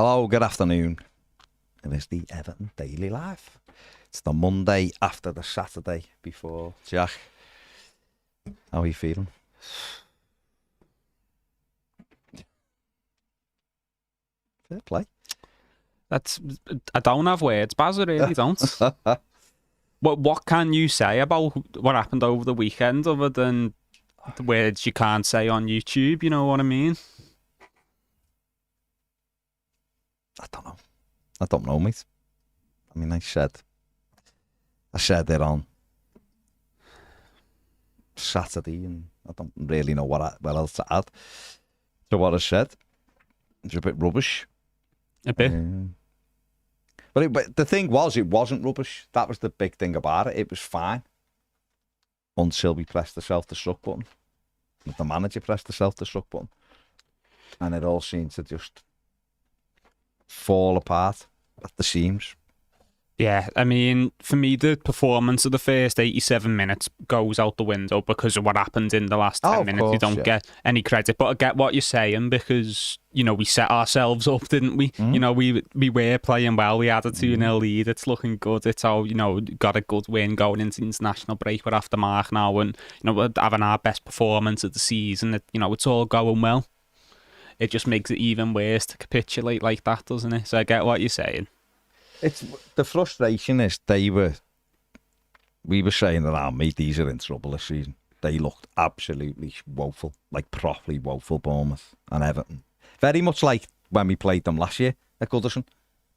Hello, good afternoon. It is the Everton Daily Live. It's the Monday after the Saturday before. Jack, how are you feeling? Fair play. I don't have words, Baz, I really don't. What can you say about what happened over the weekend other than the words you can't say on YouTube, you know what I mean? I don't know, mate. I mean, I said it on Saturday, and I don't really know what else to add to what I said. It's a bit rubbish. A bit. But the thing was, it wasn't rubbish. That was the big thing about it. It was fine until we pressed the self-destruct button. The manager pressed the self-destruct button, and it all seemed to just fall apart at the seams. Yeah, I mean, for me, the performance of the first 87 minutes goes out the window because of what happened in the last 10 minutes. Course, you don't get any credit. But I get what you're saying because, you know, we set ourselves up, didn't we? You know, we were playing well. We had a 2-0 lead. It's looking good. It's all, you know, got a good win going into the international break. We're after mark now and, you know, we're having our best performance of the season. You know, it's all going well. It just makes it even worse to capitulate like that, doesn't it? So I get what you're saying. It's the frustration is we were saying around, mate, these are in trouble this season. They looked absolutely woeful, like properly woeful, Bournemouth and Everton. Very much like when we played them last year at Goodison.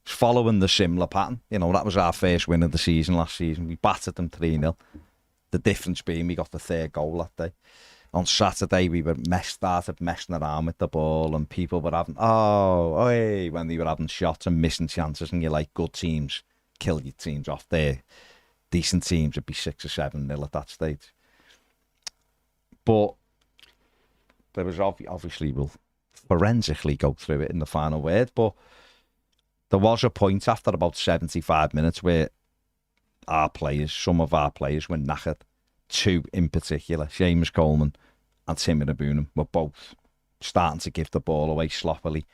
Following the similar pattern. You know, that was our first win of the season last season. We battered them 3-0. The difference being we got the third goal that day. On Saturday, we started messing around with the ball, and people were having, when they were having shots and missing chances, and you're like, good teams kill your teams off there. Decent teams would be 6 or 7-0 at that stage. But there was obviously, we'll forensically go through it in the final word, but there was a point after about 75 minutes where some of our players were knackered. Two in particular, Seamus Coleman and Timmy Boonham, were both starting to give the ball away sloppily.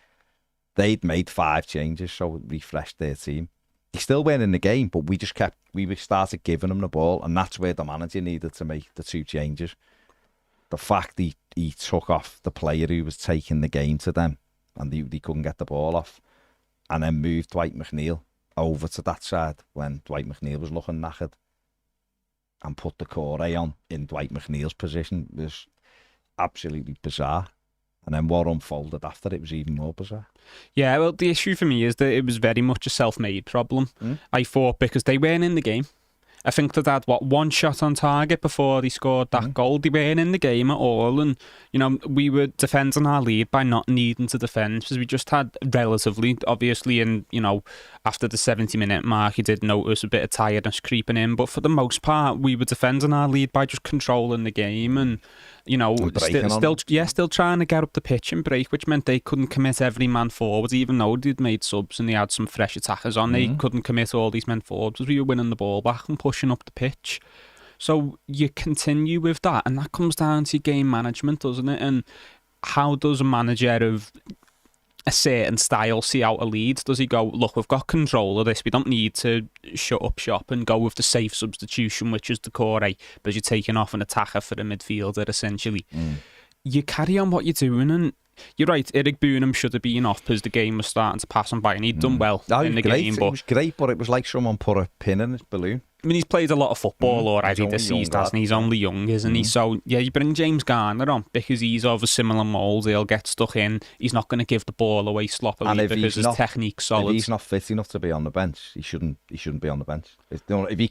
They'd made 5 changes, so it refreshed their team. They still weren't in the game, but we started giving them the ball, and that's where the manager needed to make the 2 changes. The fact he took off the player who was taking the game to them, and they couldn't get the ball off, and then moved Dwight McNeil over to that side when Dwight McNeil was looking knackered, and put the core on in Dwight McNeil's position was absolutely bizarre. And then what unfolded after it was even more bizarre. Yeah, well, the issue for me is that it was very much a self-made problem. I thought because they weren't in the game. I think that had, one shot on target before they scored that goal. They weren't in the game at all. And, you know, we were defending our lead by not needing to defend because we just had relatively, obviously, and, you know, after the 70-minute mark, you did notice a bit of tiredness creeping in. But for the most part, we were defending our lead by just controlling the game and, you know, still trying to get up the pitch and break, which meant they couldn't commit every man forward, even though they'd made subs and they had some fresh attackers on. They couldn't commit all these men forward because we were winning the ball back and pushing up the pitch. So you continue with that, and that comes down to game management, doesn't it? And how does a manager of a certain style see out a lead? Does he go, look, we've got control of this, we don't need to shut up shop and go with the safe substitution, which is the core, because you're taking off an attacker for a midfielder, essentially. You carry on what you're doing, and you're right, Eric Boonham should have been off because the game was starting to pass him by, and he'd done well in the game. But it was great, but it was like someone put a pin in his balloon. I mean, he's played a lot of football already this season, hasn't he? He's only young, isn't he? So, yeah, you bring James Garner on because he's of a similar mould. He'll get stuck in. He's not going to give the ball away sloppily because his technique's solid. If he's not fit enough to be on the bench, he shouldn't be on the bench. If he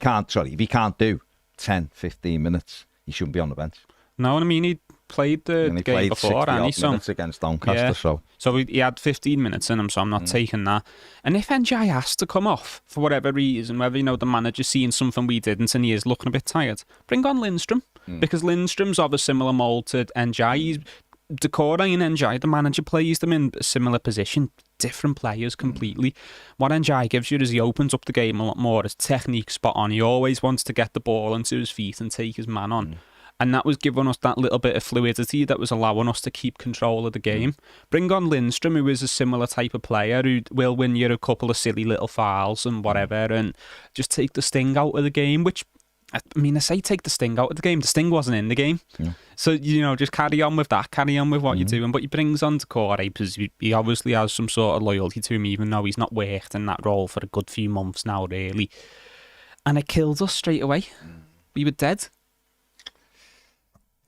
can't do 10, 15 minutes, he shouldn't be on the bench. No, I mean, he played the game before, and he minutes against Doncaster, so he had 15 minutes in him, so I'm not taking that. And if NJ has to come off for whatever reason, whether, you know, the manager's seeing something we didn't and he is looking a bit tired, bring on Lindstrom, because Lindstrom's of a similar mould to NJ. He's Decore and NJ, the manager plays them in a similar position, different players completely. What NJ gives you is he opens up the game a lot more. His technique spot on. He always wants to get the ball into his feet and take his man on. And that was giving us that little bit of fluidity that was allowing us to keep control of the game. Bring on Lindstrom, who is a similar type of player, who will win you a couple of silly little fouls and whatever, and just take the sting out of the game, which, I mean, I say take the sting out of the game. The sting wasn't in the game. Yeah. So, just carry on with that. Carry on with what you're doing. But he brings on Decore because he obviously has some sort of loyalty to him, even though he's not worked in that role for a good few months now, really. And it killed us straight away. We were dead.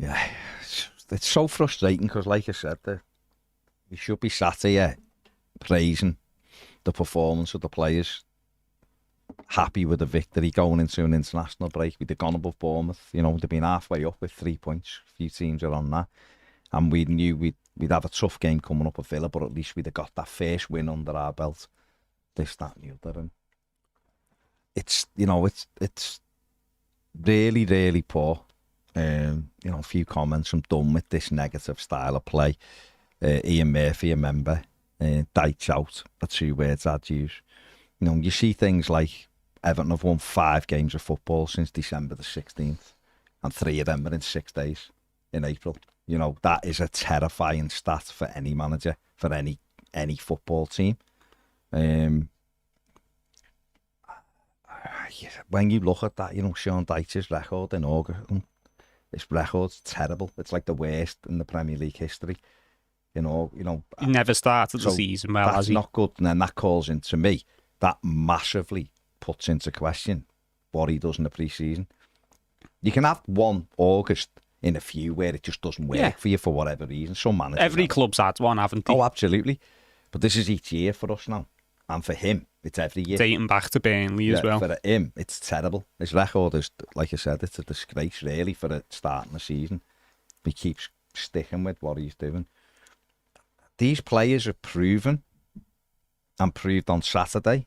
Yeah, it's so frustrating because, like I said, we should be sat here praising the performance of the players, happy with the victory going into an international break. We'd have gone above Bournemouth, they'd been halfway up with 3 points. A few teams are on that, and we knew we'd have a tough game coming up at Villa, but at least we'd have got that first win under our belt. This, that, and the other, and it's really, really poor. A few comments from done with this negative style of play. Ian Murphy, a member, dites out the 2 words I'd use. You see things like Everton have won 5 games of football since December the 16th, and 3 of them are in 6 days in April. That is a terrifying stat for any manager, for any football team. When you look at that, Sean Dyche's record in August, this record's terrible. It's like the worst in the Premier League history. He never started the season well, has he? That's not good. And then that calls into me, that massively puts into question what he does in the pre-season. You can have one August in a few where it just doesn't work for you for whatever reason. Some managers Every club's had one, haven't they? Oh, absolutely. But this is each year for us now. And for him, it's every year. Dating back to Burnley as well. For him, it's terrible. His record is, like I said, it's a disgrace, really, for the starting the season. He keeps sticking with what he's doing. These players have proven, and proved on Saturday,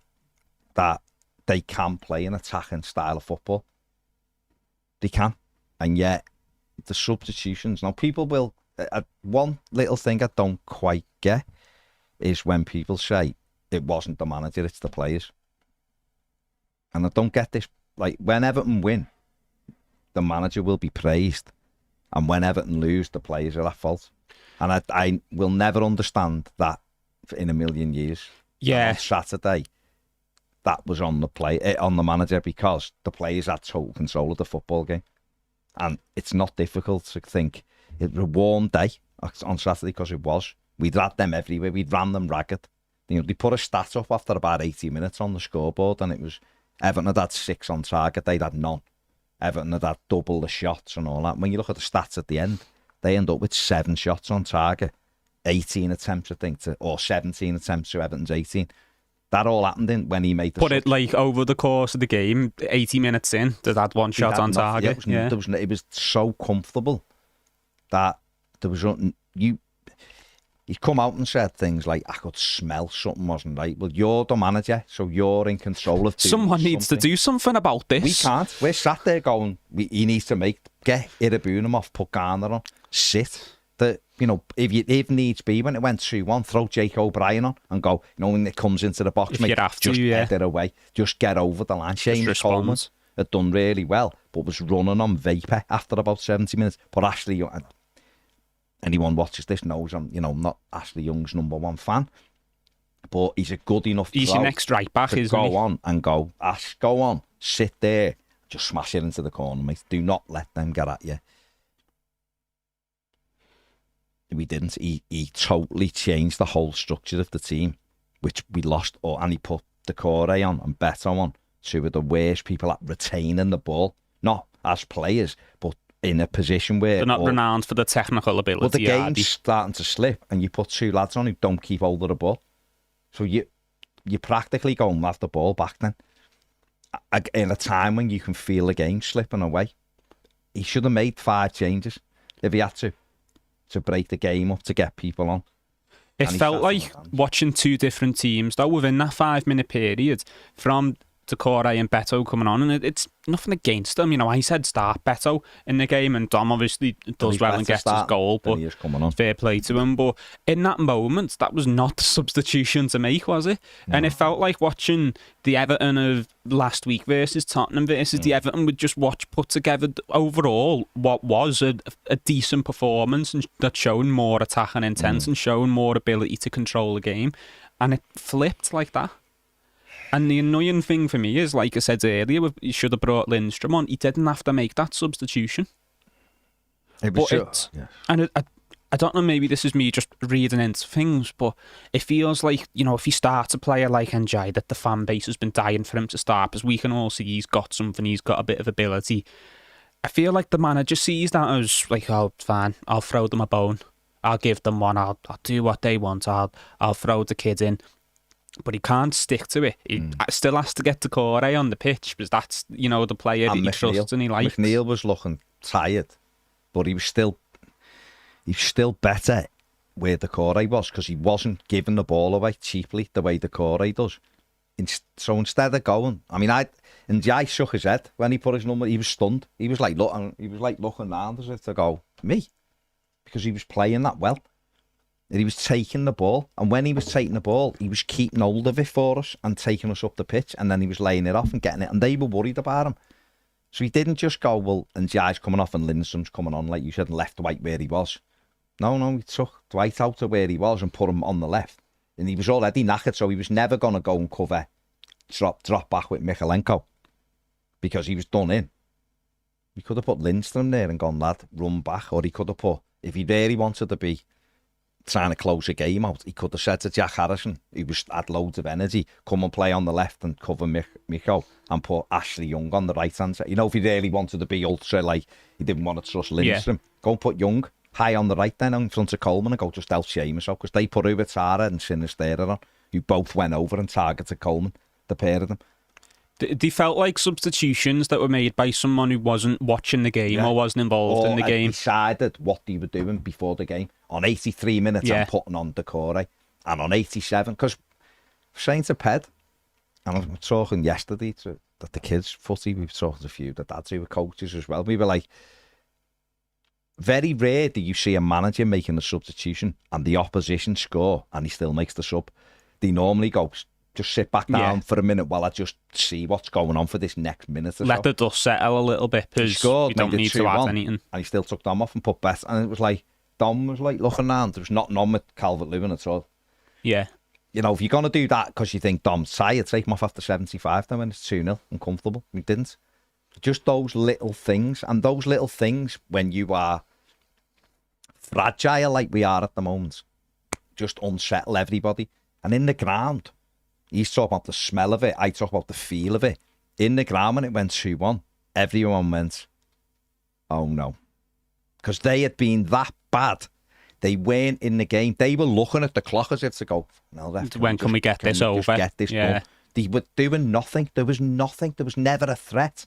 that they can play an attacking style of football. They can. And yet, the substitutions... Now, people will... one little thing I don't quite get is when people say, it wasn't the manager, it's the players. And I don't get this. Like, when Everton win, the manager will be praised. And when Everton lose, the players are at fault. And I will never understand that in a million years. Yeah. On Saturday, that was on the manager, because the players had total control of the football game. And it's not difficult to think it was a warm day on Saturday, because it was. We'd had them everywhere. We'd ran them ragged. They put a stat up after about 80 minutes on the scoreboard, and it was Everton had 6 on target, they'd had none. Everton had double the shots and all that. When you look at the stats at the end, they end up with 7 shots on target, 18 attempts, I think, or 17 attempts to Everton's 18. That all happened when he made the... Put it like over the course of the game, 80 minutes in, they'd had 1 shot on target. It was so comfortable that there was... He's come out and said things like, I could smell something wasn't right. Well, you're the manager, so you're in control of doing Someone needs to do something about this. We can't. We're sat there going, he needs to get Irabunum off, put Garner on, sit. If needs be, when it went 2-1, throw Jake O'Brien on and go, when it comes into the box, mate, just head it away. Just get over the line. Shane Coleman had done really well, but was running on vapour after about 70 minutes. But Ashley Young... Anyone watches this knows I'm not Ashley Young's #1 fan, but he's a good enough. He's your next right back, isn't he? Go on and go. Ash, go on, sit there, just smash it into the corner, mate. Do not let them get at you. We didn't. He totally changed the whole structure of the team, which we lost. And he put Decore on and Beto on, 2 of the worst people at retaining the ball, not as players, but in a position where... They're not renowned for the technical ability. Well, the game's starting to slip, and you put 2 lads on who don't keep hold of the ball. So you're practically going to have the ball back then. In a time when you can feel the game slipping away. He should have made 5 changes if he had to break the game up, to get people on. It felt like watching 2 different teams, though, within that 5-minute period, from Decore and Beto coming on, and it's nothing against them. You know, I said start Beto in the game, and Dom obviously does well and gets his goal, but fair play to him. But in that moment, that was not the substitution to make, was it? No. And it felt like watching the Everton of last week versus Tottenham versus the Everton would just put together overall what was a decent performance, and that showed more attack and intent and showing more ability to control the game, and it flipped like that. And the annoying thing for me is, like I said earlier, he should have brought Lindstrom on. He didn't have to make that substitution. It was and I don't know, maybe this is me just reading into things, but it feels like, you know, if he starts a player like Njai, that the fan base has been dying for him to start, because we can all see he's got something, he's got a bit of ability. I feel like the manager sees that as like, oh, fine, I'll throw them a bone. I'll give them one. I'll do what they want. I'll throw the kid in. But he can't stick to it. He still has to get Decore on the pitch, because that's, you know, the player that he trusts and he likes. McNeil was looking tired, but he was still better where Decore was, because he wasn't giving the ball away cheaply the way Decore does. So instead of going, I mean, and Jai shook his head when he put his number. He was stunned. He was like looking around as if to go, me, because he was playing that well. And he was taking the ball, and when he was taking the ball, he was keeping hold of it for us and taking us up the pitch, and then he was laying it off and getting it, and they were worried about him. So he didn't just go, well, and Jai's coming off and Lindstrom's coming on, like you said, and left Dwight where he was. No, he took Dwight out of where he was and put him on the left. And he was already knackered, so he was never going to go and cover, drop back with Mykolenko, because he was done in. He could have put Lindstrom there and gone, lad, run back, or he could have put, if he really wanted to be trying to close a game out, he could have said to Jack Harrison, who had loads of energy, come and play on the left and cover Miko, and put Ashley Young on the right hand side. You know, if he really wanted to be ultra, like he didn't want to trust Lindstrom, go and put Young high on the right then in front of Coleman and go just out Seamus out, because they put Ubertara and Sinisterra on, who both went over and targeted Coleman, the pair of them. They felt like substitutions that were made by someone who wasn't watching the game or wasn't involved in the game. Decided what they were doing before the game. On 83 minutes, I'm putting on Decore. And on 87, because saying to Ped, and I was talking yesterday that the kids' footy, we've talked to a few, the dads who were coaches as well, we were like, very rare do you see a manager making a substitution and the opposition score and he still makes the sub. They normally go, just sit back down for a minute while I just see what's going on for this next minute or Let the dust settle a little bit, because you don't need to add anything. And he still took Dom off and put Beth, and it was like, Dom was like looking around, there was nothing on with Calvert-Lewin at all. Yeah. You know, if you're going to do that because you think Dom's tired, take him off after 75 then when it's 2-0 and comfortable. We didn't. Just those little things, and those little things when you are fragile like we are at the moment, just unsettle everybody. And in the ground, he's talking about the smell of it, I talk about the feel of it. In the ground when it went 2-1, everyone went, oh no. Because they had been that bad. They weren't in the game. They were looking at the clock as if to go, no, when can we get this over? Get this done? They were doing nothing. There was nothing. There was never a threat.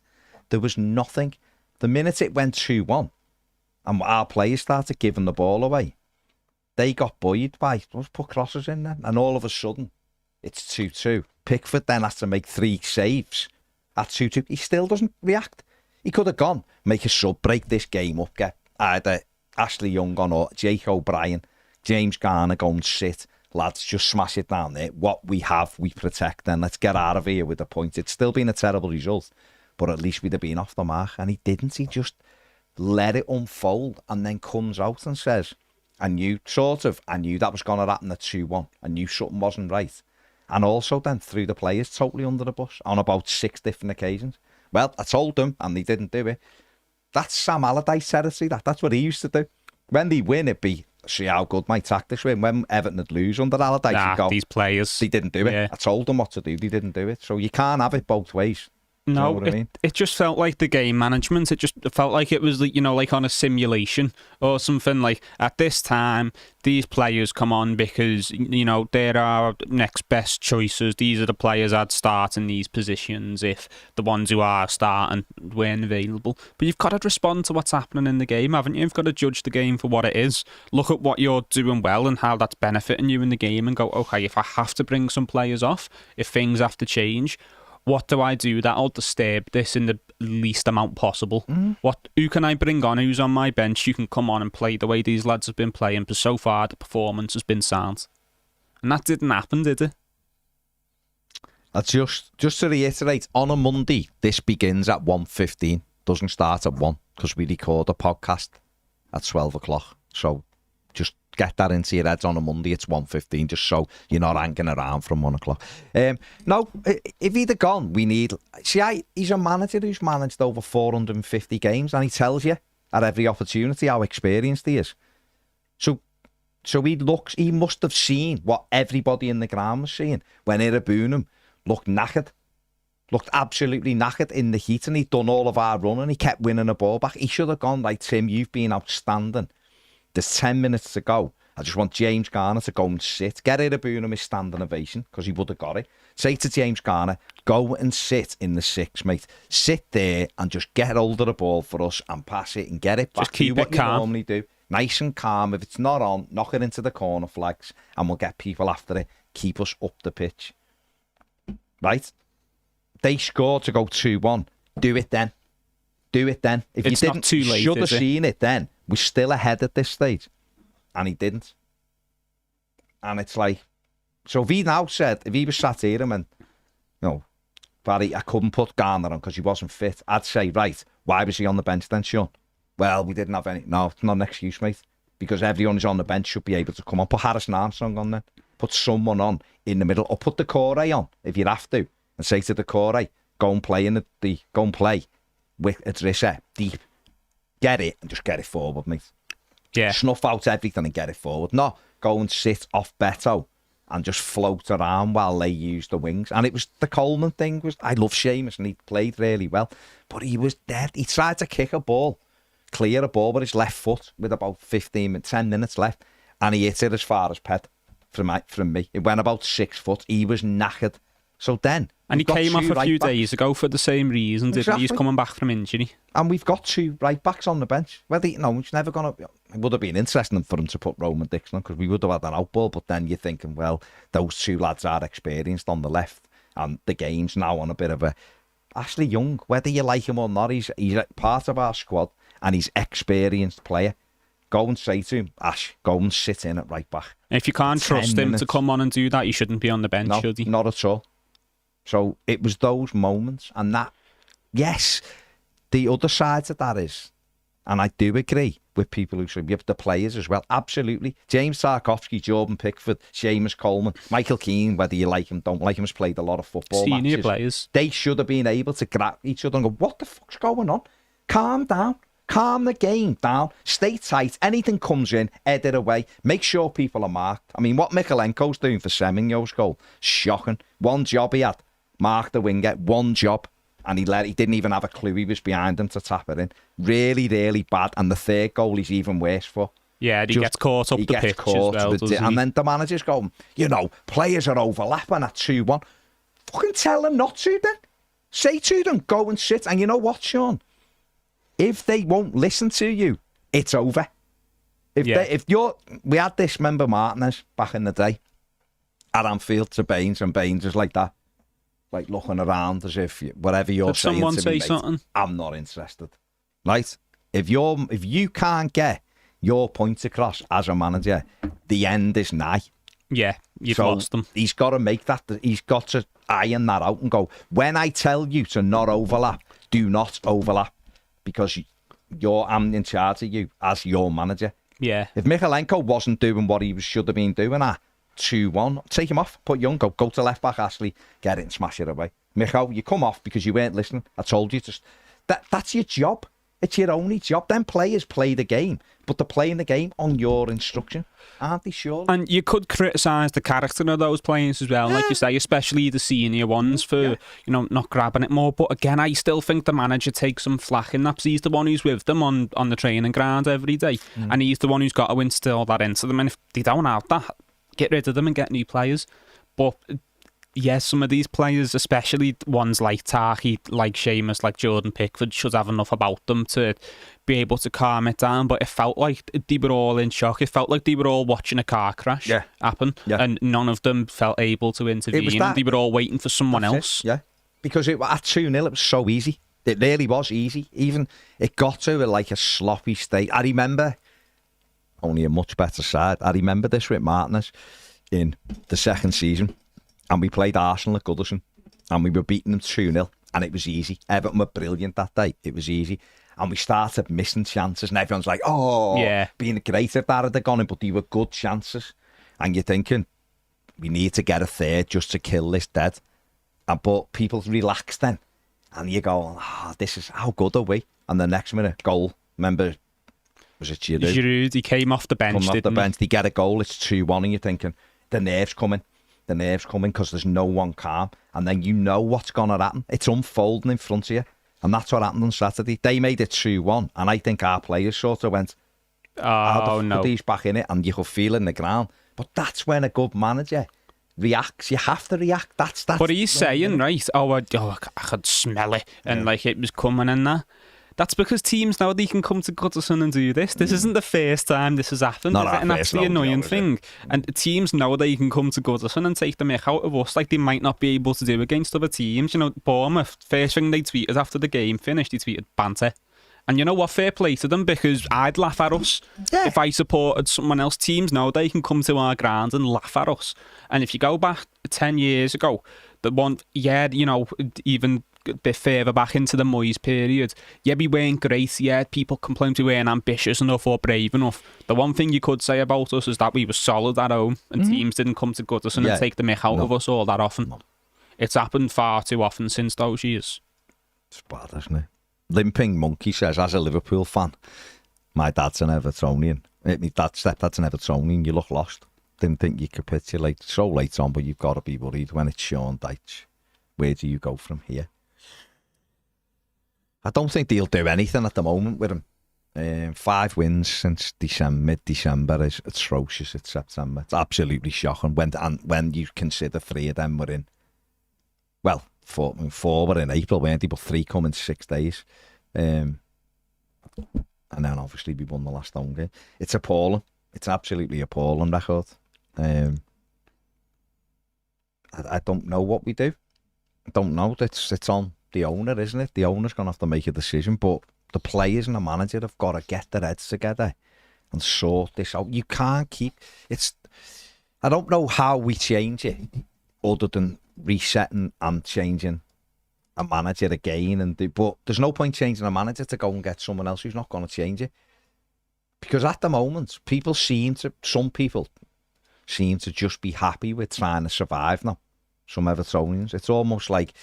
There was nothing. The minute it went 2-1 and our players started giving the ball away, they got buoyed by, let's put crosses in there. And all of a sudden, it's 2-2. Pickford then has to make 3 saves at 2-2. He still doesn't react. He could have gone, make a sub, break this game up, get either Ashley Young on or Jake O'Brien, James Garner, go and sit. Lads, just smash it down there. What we have, we protect. Then let's get out of here with a point. It's still been a terrible result, but at least we'd have been off the mark. And he didn't. He just let it unfold and then comes out and says, I knew that was going to happen at 2-1. I knew something wasn't right. And also then threw the players totally under the bus on about 6 different occasions. Well, I told them and they didn't do it. That's Sam Allardyce territory. That's what he used to do. When they win, it'd be, see how good my tactics were. And when Everton would lose under Allardyce, he'd go, these players, they didn't do it. I told them what to do. They didn't do it. So you can't have it both ways. No, it just felt like the game management. It just felt like it was, you know, like on a simulation or something. Like at this time, these players come on because, you know, they're our next best choices. These are the players I'd start in these positions if the ones who are starting weren't available. But you've got to respond to what's happening in the game, haven't you? You've got to judge the game for what it is. Look at what you're doing well and how that's benefiting you in the game and go, okay, if I have to bring some players off, if things have to change, what do I do that'll disturb this in the least amount possible? Who can I bring on who's on my bench? You can come on and play the way these lads have been playing, but so far the performance has been sound. And that didn't happen, did it? That's just to reiterate, on a Monday, this begins at 1:15. Doesn't start at 1, because we record a podcast at 12 o'clock. So just get that into your heads. On a Monday, it's 1:15, just so you're not hanging around from 1 o'clock. No, if he'd have gone, we need... See, he's a manager who's managed over 450 games, and he tells you at every opportunity how experienced he is. So he must have seen what everybody in the ground was seeing when Bournemouth looked knackered. Looked absolutely knackered in the heat, and he'd done all of our running. He kept winning the ball back. He should have gone, like, Tim, you've been outstanding. There's 10 minutes to go. I just want James Garner to go and sit. Get Bournemouth his standing ovation, because he would have got it. Say to James Garner, go and sit in the 6, mate. Sit there and just get hold of the ball for us and pass it and get it back. Just keep what it calm. You normally do. Nice and calm. If it's not on, knock it into the corner flags, and we'll get people after it. Keep us up the pitch. Right? They scored to go 2-1. Do it then. Do it then. If it's you didn't, not too late, should have seen it then. We're still ahead at this stage. And he didn't. And it's like... So if he now said, if he was sat here and went, Barry, I couldn't put Garner on because he wasn't fit, I'd say, right, why was he on the bench then, Sean? Well, we didn't have any... No, it's not an excuse, mate. Because everyone who's on the bench should be able to come on. Put Harrison Armstrong on then. Put someone on in the middle. Or put the Corey on, if you have to. And say to the Corey, go and play go and play with Idrissa deep. Get it and just get it forward, mate. Yeah. Snuff out everything and get it forward. No, go and sit off Beto and just float around while they use the wings. And it was the Coleman thing. I love Seamus and he played really well, but he was dead. He tried to kick a ball, clear a ball with his left foot with about 10 minutes left, and he hit it as far as Ped from me. It went about 6 foot. He was knackered. So then... And he came off a few days ago for the same reason, didn't he? He's coming back from injury. And we've got 2 right-backs on the bench. Whether, it's never going to... It would have been interesting for him to put Roman Dixon on, because we would have had an outball, but then you're thinking, well, those 2 lads are experienced on the left, and the game's now on a bit of a... Ashley Young, whether you like him or not, he's part of our squad, and he's experienced player. Go and say to him, Ash, go and sit in at right-back. If you can't trust him to come on and do that, he shouldn't be on the bench, should he? Not at all. So it was those moments, and that, yes, the other side of that is, and I do agree with people who say, you have the players as well, absolutely. James Tarkowski, Jordan Pickford, Seamus Coleman, Michael Keane, whether you like him, don't like him, has played a lot of football Senior matches. Players. They should have been able to grab each other and go, what the fuck's going on? Calm down. Calm the game down. Stay tight. Anything comes in, head it away. Make sure people are marked. I mean, what Mikalenko's doing for Semenyo's goal, shocking. One job he had. Mark the winger, one job, and he didn't even have a clue he was behind him to tap it in. Really, really bad. And the third goal he's even worse for. Yeah, he gets caught up the pitch as well, doesn't he? And then the manager's going, players are overlapping at 2-1. Fucking tell them not to then. Say to them, go and sit. And you know what, Sean? If they won't listen to you, it's over. We had this, remember Martinez back in the day, at Anfield to Baines, and Baines is like that. Like looking around as if whatever you're saying someone to say me, mate, something? I'm not interested. Right? If you can't get your point across as a manager, the end is nigh. Yeah, you've lost them. He's got to make that. He's got to iron that out and go, when I tell you to not overlap, do not overlap, because I'm in charge of you as your manager. Yeah. If Mikalenko wasn't doing what he should have been doing at 2-1, take him off, put Young, go to left back, Ashley, get it and smash it away. Micho, you come off because you weren't listening. I told you that's your job. It's your only job. Then players play the game, but they're playing the game on your instruction, aren't they? Sure. And you could criticise the character of those players as well, like you say, especially the senior ones for not grabbing it more. But again, I still think the manager takes some flack in that, because he's the one who's with them on the training ground every day, and he's the one who's got to instill that into them. And if they don't have that, get rid of them and get new players. But yes, some of these players, especially ones like Taki, like Seamus, like Jordan Pickford, should have enough about them to be able to calm it down. But it felt like they were all in shock. It felt like they were all watching a car crash happen, and none of them felt able to intervene. And they were all waiting for someone else. Yeah, because at 2-0 it was so easy. It really was easy. Even it got to like a sloppy state. I remember, only a much better side, I remember this with Martinez in the second season, and we played Arsenal at Goodison, and we were beating them 2-0, and it was easy. Everton were brilliant that day. It was easy. And we started missing chances, and everyone's like, being great if that had gone in, but they were good chances. And you're thinking, we need to get a third just to kill this dead. But people relax then. And you go, this is, how good are we? And the next minute, goal. Remember, was it Giroud? Giroud, he came off the bench, They get a goal, it's 2-1, and you're thinking, the nerves coming because there's no one calm. And then you know what's going to happen. It's unfolding in front of you. And that's what happened on Saturday. They made it 2-1, and I think our players sort of went, put these back in it, and you could feel it in the ground. But that's when a good manager reacts. You have to react. That's but he's saying, right, I could smell it, and like it was coming in there. That's because teams now, they can come to Goodison and do this. This isn't the first time this has happened, and that's the annoying thing. And teams know they can come to Goodison and take the mick out of us, like they might not be able to do against other teams. You know, Bournemouth, first thing they tweeted after the game finished, they tweeted banter. And you know what, fair play to them, because I'd laugh at us if I supported someone else. Teams know they can come to our ground and laugh at us. And if you go back 10 years ago, the one, even a bit further back into the Moyes period, we weren't great, people complained we weren't ambitious enough or brave enough. The one thing you could say about us is that we were solid at home, and teams didn't come to Goodison and take the mick out of us all that often. It's happened far too often since those years. It's bad, isn't it? Limping Monkey says, as a Liverpool fan, my dad's an Evertonian. My dad's stepdad's an Evertonian. You look lost. Didn't think you capitulate so late on, but you've got to be worried when it's Sean Dyche. Where do you go from here? I don't think they'll do anything at the moment with him. 5 wins since mid-December is atrocious. It's September. It's absolutely shocking. When you consider 3 of them were in, 4 were in April, weren't they? But 3 come in 6 days. And then obviously we won the last home game. It's appalling. It's absolutely appalling record. I don't know what we do. I don't know. It's on the owner, isn't it? The owner's going to have to make a decision, but the players and the manager have got to get their heads together and sort this out. You can't keep... I don't know how we change it other than resetting and changing a manager again. But there's no point changing a manager to go and get someone else who's not going to change it. Because at the moment, some people seem to just be happy with trying to survive now. Some Evertonians. It's almost like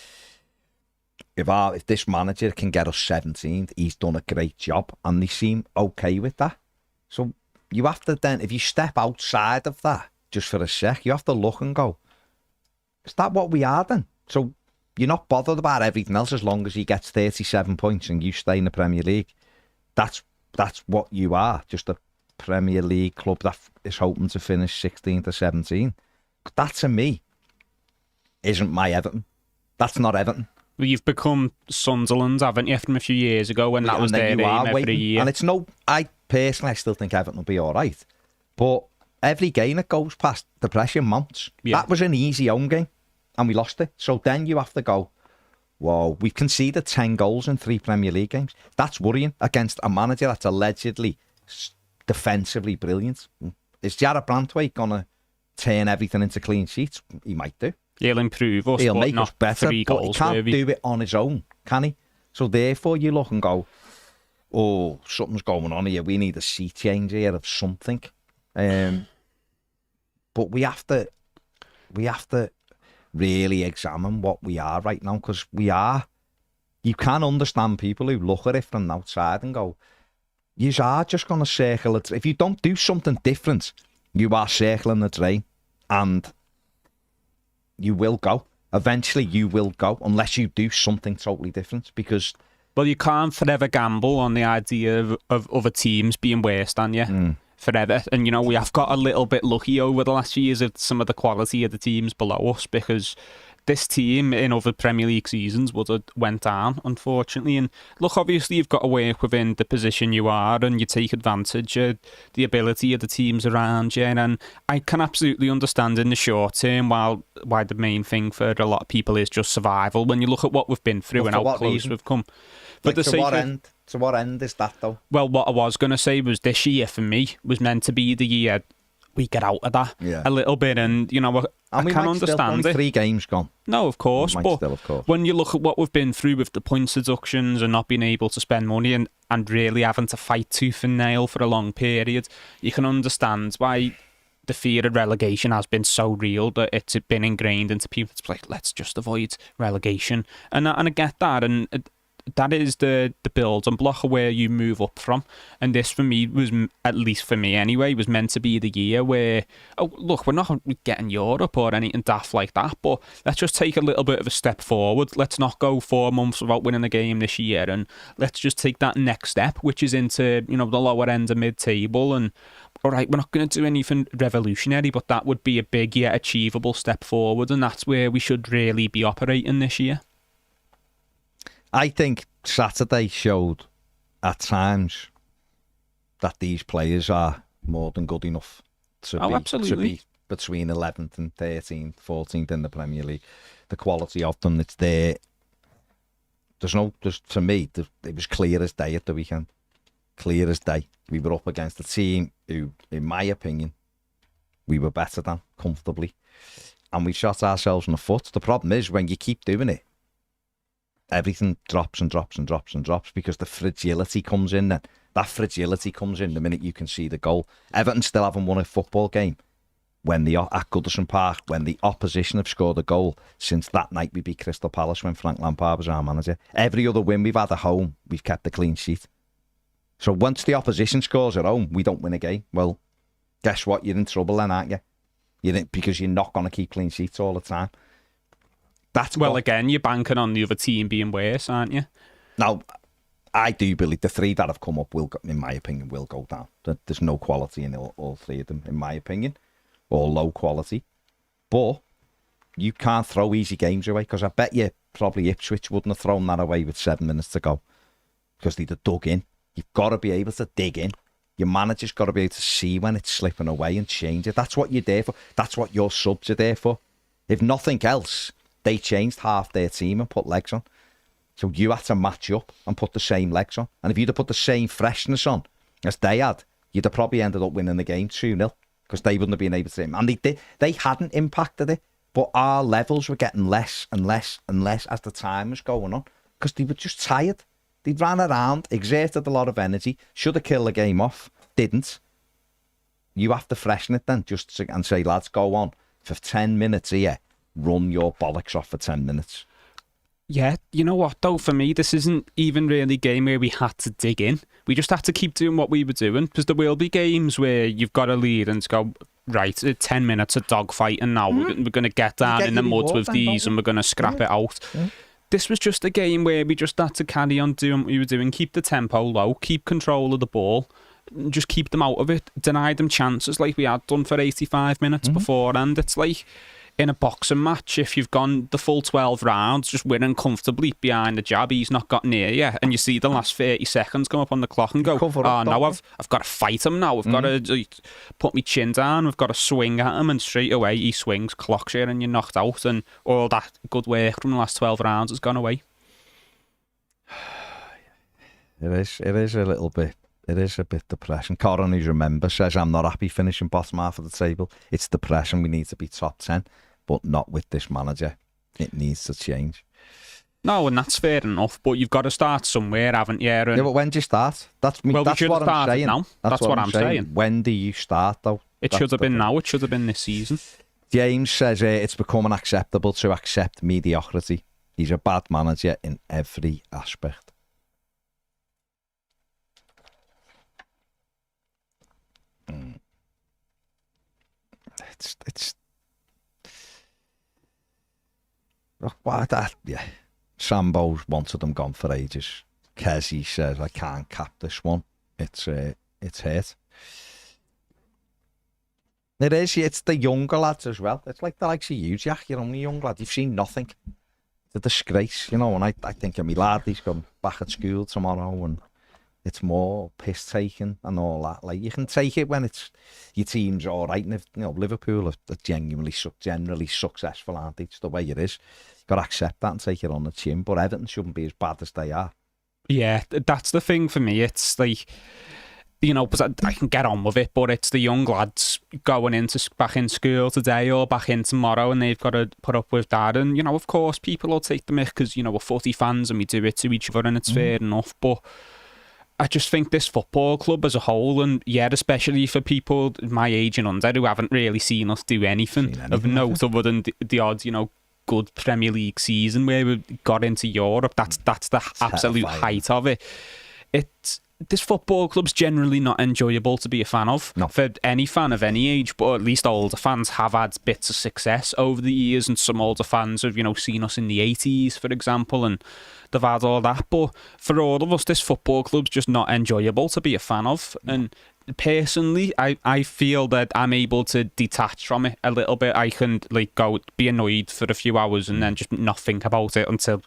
if this manager can get us 17th, he's done a great job, and they seem okay with that. So you have to then, if you step outside of that just for a sec, you have to look and go, is that what we are then? So you're not bothered about everything else as long as he gets 37 points and you stay in the Premier League. That's what you are, just a Premier League club that is hoping to finish 16th or 17th. That to me isn't my Everton. That's not Everton. Well, you've become Sunderland, haven't you, from a few years ago when that was their aim every year. And I personally still think Everton will be all right. But every game that goes past, the pressure mounts. Yeah. That was an easy home game, and we lost it. So then you have to go, whoa, we've conceded 10 goals in 3 Premier League games. That's worrying against a manager that's allegedly defensively brilliant. Is Jarrett Brantwaite going to turn everything into clean sheets? He might do. He'll improve us, he'll but make not us better, 3 but goals. He can't do it on his own, can he? So therefore you look and go, oh, something's going on here. We need a sea change here of something. But we have to really examine what we are right now, because you can understand people who look at it from the outside and go, you are just going to circle it. If you don't do something different, you are circling the drain, and you will go. Eventually you will go, unless you do something totally different, because... Well, you can't forever gamble on the idea of other teams being worse than you. Forever. And, we have got a little bit lucky over the last few years of some of the quality of the teams below us, because this team in other Premier League seasons would have went down, unfortunately. And look, obviously you've got to work within the position you are, and you take advantage of the ability of the teams around you. And I can absolutely understand in the short term why the main thing for a lot of people is just survival. When you look at what we've been through and how close we've come. But to what end is that though? Well, what I was going to say was this year for me was meant to be the year we get out of that a little bit, and I can understand it. 3 games gone. No, of course, but when you look at what we've been through with the points deductions and not being able to spend money and really having to fight tooth and nail for a long period, you can understand why the fear of relegation has been so real, that it's been ingrained into people. It's like, let's just avoid relegation, and I get that, and that is the build and block of where you move up from. And this for me was, at least for me anyway, was meant to be the year where, oh look, we're not getting Europe or anything daft like that, but let's just take a little bit of a step forward. Let's not go 4 months without winning a game this year, and let's just take that next step, which is into the lower end of mid-table. And all right, we're not going to do anything revolutionary, but that would be a big yet achievable step forward, and that's where we should really be operating this year. I think Saturday showed at times that these players are more than good enough to be between 11th and 13th, 14th in the Premier League. The quality of them, it's there. For me, it was clear as day at the weekend. Clear as day. We were up against a team who, in my opinion, we were better than, comfortably. And we shot ourselves in the foot. The problem is, when you keep doing it, everything drops and drops and drops and drops, because the fragility comes in then. That fragility comes in the minute you can see the goal. Everton still haven't won a football game at Goodison Park when the opposition have scored a goal since that night we beat Crystal Palace when Frank Lampard was our manager. Every other win we've had at home, we've kept a clean sheet. So once the opposition scores at home, we don't win a game. Well, guess what? You're in trouble then, aren't you? Because you're not going to keep clean sheets all the time. Again, you're banking on the other team being worse, aren't you? Now, I do believe the 3 that have come up in my opinion, will go down. There's no quality in all 3 of them, in my opinion, or low quality. But you can't throw easy games away, because I bet you probably Ipswich wouldn't have thrown that away with 7 minutes to go, because they'd have dug in. You've got to be able to dig in. Your manager's got to be able to see when it's slipping away and change it. That's what you're there for. That's what your subs are there for. If nothing else, they changed half their team and put legs on. So you had to match up and put the same legs on. And if you'd have put the same freshness on as they had, you'd have probably ended up winning the game 2-0, because they wouldn't have been able to. And they hadn't impacted it, but our levels were getting less and less and less as the time was going on, because they were just tired. They ran around, exerted a lot of energy, should have killed the game off, didn't. You have to freshen it then, and say, lads, go on for 10 minutes here. Run your bollocks off for 10 minutes. Yeah, you know what though, for me this isn't even really a game where we had to dig in. We just had to keep doing what we were doing, because there will be games where you've got a lead and go, right, 10 minutes of dogfight, and now we're going to get down in the mud with these and we're going to scrap it out. This was just a game where we just had to carry on doing what we were doing, keep the tempo low, keep control of the ball, just keep them out of it, deny them chances like we had done for 85 minutes before. And it's like, in a boxing match, if you've gone the full 12 rounds just winning comfortably behind the jab, he's not got near you, and you see the last 30 seconds come up on the clock and go, now I've got to fight him now, I've got to put my chin down, I've got to swing at him, and straight away he swings, clocks you, and you're knocked out, and all that good work from the last 12 rounds has gone away. It is a little bit. It is a bit depressing. Coron, who's a member, says, I'm not happy finishing bottom half of the table. It's depressing. We need to be top 10, but not with this manager. It needs to change. No, and that's fair enough, but you've got to start somewhere, haven't you? And yeah, but when do you start? That's what I'm saying. Now. That's what I'm saying. When do you start, though? It should have been now. It should have been this season. James says it's become unacceptable to accept mediocrity. He's a bad manager in every aspect. It's why that, yeah. Sambo's wanted them gone for ages. Kezi says, I can't cap this one. It's hurt. It is. It's the younger lads as well. It's like the likes of you, Jack. You're only a young lad. You've seen nothing. It's a disgrace, you know. And I think of me lad, he's gone back at school tomorrow, and it's more piss taking and all that. Like, you can take it when it's your team's all right. And if, you know, Liverpool are generally successful, aren't they? It's the way it is. You've got to accept that and take it on the chin. But Everton shouldn't be as bad as they are. Yeah, that's the thing for me. It's like, you know, because I can get on with it, but it's the young lads going back in school today or back in tomorrow, and they've got to put up with that. And, you know, of course, people will take the mick because, you know, we're footy fans and we do it to each other, and it's fair enough. But I just think this football club as a whole, and yeah, especially for people my age and under who haven't really seen us do anything of note other than the odd, you know, good Premier League season where we got into Europe. That's the absolute height of it. This football club's generally not enjoyable to be a fan of. No. For any fan of any age, but at least older fans have had bits of success over the years, and some older fans have, you know, seen us in the 80s, for example, and they've had all that. But for all of us, this football club's just not enjoyable to be a fan of. And personally, I feel that I'm able to detach from it a little bit. I can like go be annoyed for a few hours and then just not think about it until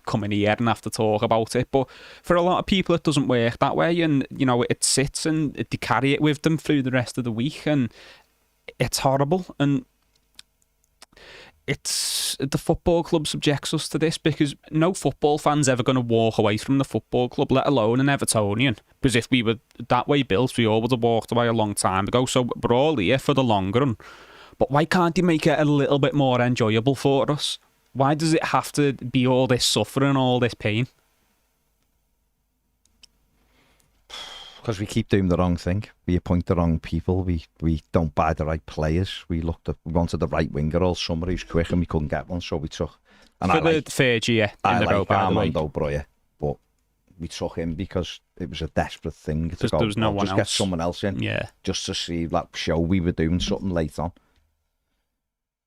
coming here and have to talk about it. But for a lot of people, it doesn't work that way, and you know, it sits and they carry it with them through the rest of the week, and it's horrible. And it's the football club subjects us to this, because no football fan's ever going to walk away from the football club, let alone an Evertonian. Because if we were that way built, we all would have walked away a long time ago. So we're all here for the long run. But why can't you make it a little bit more enjoyable for us? Why does it have to be all this suffering, all this pain? Because we keep doing the wrong thing. We appoint the wrong people. We don't buy the right players. We wanted the right winger all summer. He was quick and we couldn't get one, so we took. And for the third year in the row, by the way. Armando Broja, but we took him because it was a desperate thing to go. There was no one else. Just get someone else in, just to see, like, show we were doing something late on.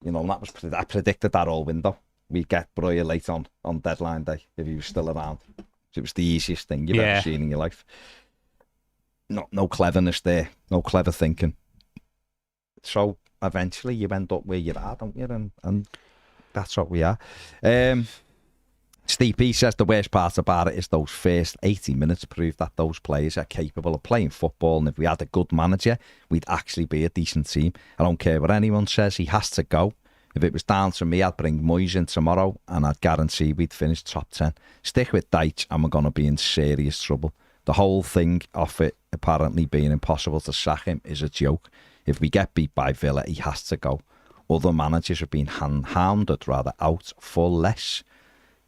You know, and that was I predicted that all window. We'd get Broja late on deadline day if he was still around. It was the easiest thing you've ever seen in your life. No cleverness there, no clever thinking. So eventually you end up where you are, don't you? And that's what we are. Steve P says the worst part about it is those first 80 minutes prove that those players are capable of playing football, and if we had a good manager, we'd actually be a decent team. I don't care what anyone says, he has to go. If it was down to me, I'd bring Moyes in tomorrow and I'd guarantee we'd finish top 10. Stick with Deitch and we're going to be in serious trouble. The whole thing of it apparently being impossible to sack him is a joke. If we get beat by Villa, he has to go. Other managers have been hounded out for less.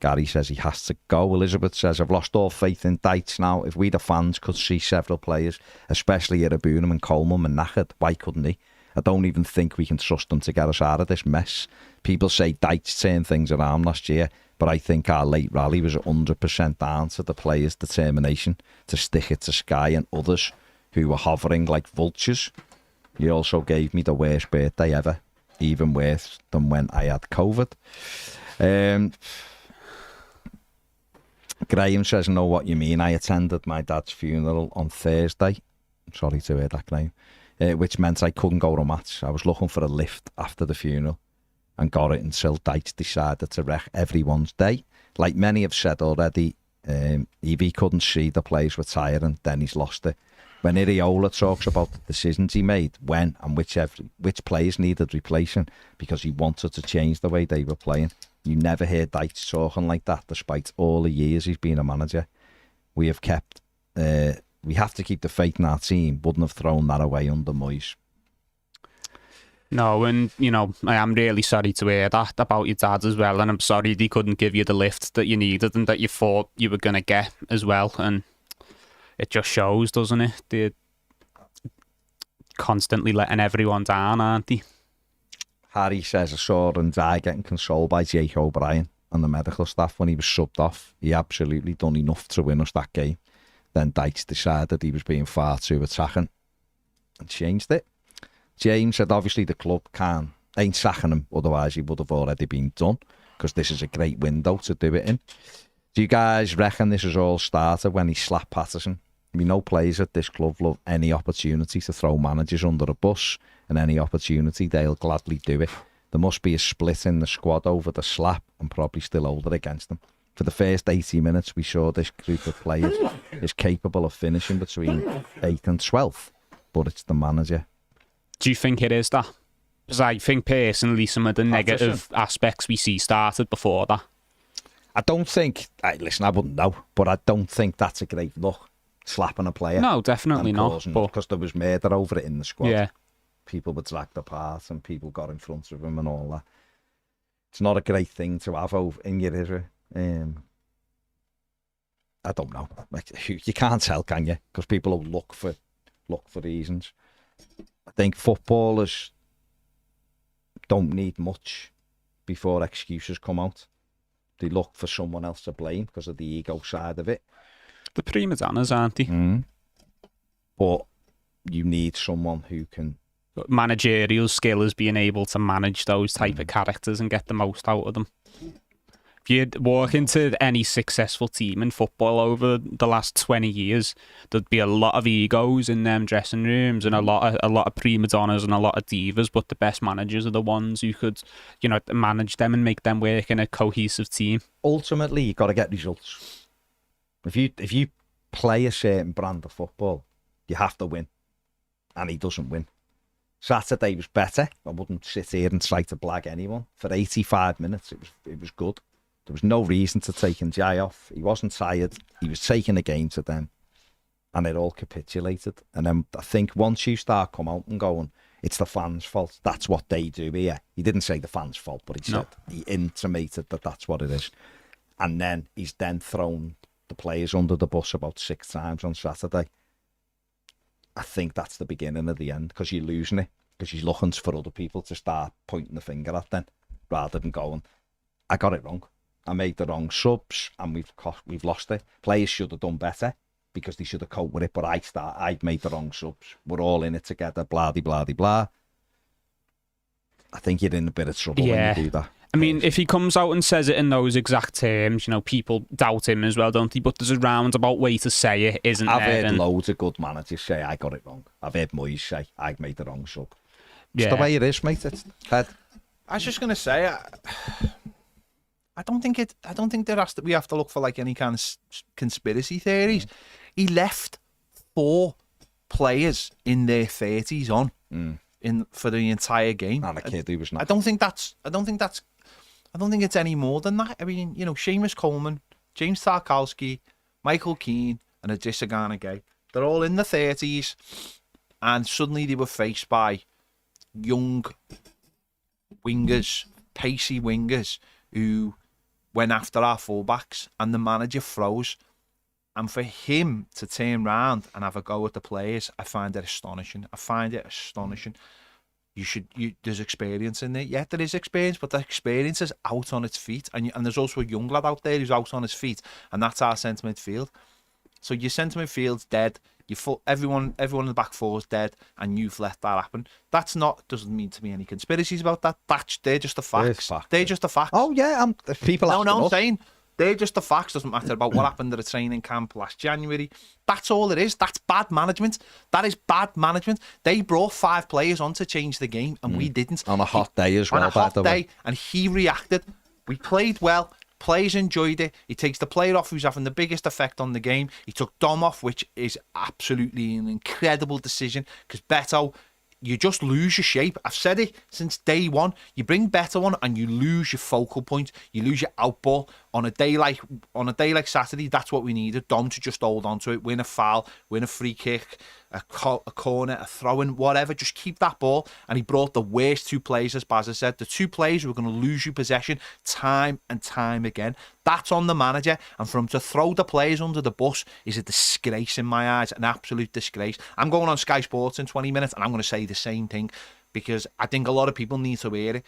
Gary says he has to go. Elizabeth says, I've lost all faith in Deitch now. If we the fans could see several players, especially Irabunum and Coleman and knackered, why couldn't he? I don't even think we can trust them to get us out of this mess. People say Deitch turned things around last year, but I think our late rally was 100% down to the players' determination to stick it to Sky and others who were hovering like vultures. He also gave me the worst birthday ever, even worse than when I had COVID. Graham says, know what you mean. I attended my dad's funeral on Thursday. Sorry to hear that, Graham. Which meant I couldn't go to a match. I was looking for a lift after the funeral and got it until Deitch decided to wreck everyone's day. Like many have said already, if he couldn't see the players retiring, then he's lost it. When Iriola talks about the decisions he made, when and which players needed replacing because he wanted to change the way they were playing, you never hear Deitch talking like that despite all the years he's been a manager. We have to keep the faith in our team. Wouldn't have thrown that away under Moyes. No, and, you know, I am really sorry to hear that about your dad as well, and I'm sorry he couldn't give you the lift that you needed and that you thought you were going to get as well, and it just shows, doesn't it? They're constantly letting everyone down, aren't they? Harry says, I saw Ndai getting consoled by Jake O'Brien and the medical staff when he was subbed off. He absolutely done enough to win us that game. Then Deitch decided he was being far too attacking and changed it. James said, obviously the club ain't sacking him, otherwise he would have already been done, because this is a great window to do it in. Do you guys reckon this has all started when he slapped Patterson We know players at this club love any opportunity to throw managers under a bus, and any opportunity they'll gladly do it. There must be a split in the squad over the slap, and probably still hold it against them. For the first 80 minutes, we saw this group of players is capable of finishing between 8th and 12th, but it's the manager. Do you think it is that? Because I think personally some of the negative aspects we see started before that. I don't think, listen, I wouldn't know, but I don't think that's a great look, slapping a player. No, definitely not. Because there was murder over it in the squad. Yeah. People were dragged apart and people got in front of him and all that. It's not a great thing to have over in your era. I don't know. You can't tell, can you? Because people will look for reasons. I think footballers don't need much before excuses come out. They look for someone else to blame because of the ego side of it. The prima donnas, aren't they? But you need someone who can... Managerial skill is being able to manage those type of characters and get the most out of them. If you walk into any successful team in football over the last 20 years, there'd be a lot of egos in them dressing rooms and a lot of prima donnas and a lot of divas, but the best managers are the ones who could, manage them and make them work in a cohesive team. Ultimately, you've got to get results. If you play a certain brand of football, you have to win. And he doesn't win. Saturday was better. I wouldn't sit here and try to blag anyone. For 85 minutes, it was good. There was no reason to take Jai off. He wasn't tired. He was taking the game to them. And it all capitulated. And then I think once you start come out and going, it's the fans' fault. That's what they do here. He didn't say the fans' fault, but he intimated that that's what it is. And then he's then thrown the players under the bus about 6 times on Saturday. I think that's the beginning of the end, because you're losing it, because he's looking for other people to start pointing the finger at them, rather than going, I got it wrong. I made the wrong subs, and we've lost it. Players should have done better, because they should have coped with it, but I made the wrong subs. We're all in it together, blah, blah, blah, blah. I think you're in a bit of trouble when you do that. I mean, if he comes out and says it in those exact terms, people doubt him as well, don't they? But there's a roundabout way to say it, isn't there? I've heard loads of good managers say, I got it wrong. I've heard Moyes say, I made the wrong sub. It's the way it is, mate. It's head. I was just going to say, I don't think we have to look for like any kind of conspiracy theories. He left 4 players in their 30s on for the entire game. And a kid who was not. I don't think it's any more than that. I mean, Seamus Coleman, James Tarkowski, Michael Keane, and Idrissa Gana Gueye. They're all in the 30s, and suddenly they were faced by young wingers, pacey wingers, who went after our fullbacks, and the manager froze. And for him to turn round and have a go at the players, I find it astonishing. There's experience in there. Yeah, there is experience, but the experience is out on its feet. And there's also a young lad out there who's out on his feet, and that's our centre midfield. So your centre midfield's dead. Everyone in the back four is dead, and you've let that happen. Doesn't mean to be any conspiracies about that. They're just the facts. They're just the facts. Oh yeah, people. I'm saying. They're just the facts. Doesn't matter about what happened at a training camp last January. That's all it is. That's bad management. That is bad management. They brought 5 players on to change the game, and we didn't. On a hot day as well. On a hot day, and he reacted. We played well. Players enjoyed it. He takes the player off who's having the biggest effect on the game. He took Dom off, which is absolutely an incredible decision, because Beto, you just lose your shape. I've said it since day one. You bring Beto on and you lose your focal point. You lose your outball. On a day like Saturday, that's what we needed. Dom to just hold on to it, win a foul, win a free kick, a corner, a throw-in, whatever. Just keep that ball. And he brought the worst 2 players, as Bazza said. The 2 players who were going to lose you possession time and time again. That's on the manager. And for him to throw the players under the bus is a disgrace in my eyes. An absolute disgrace. I'm going on Sky Sports in 20 minutes and I'm going to say the same thing, because I think a lot of people need to hear it.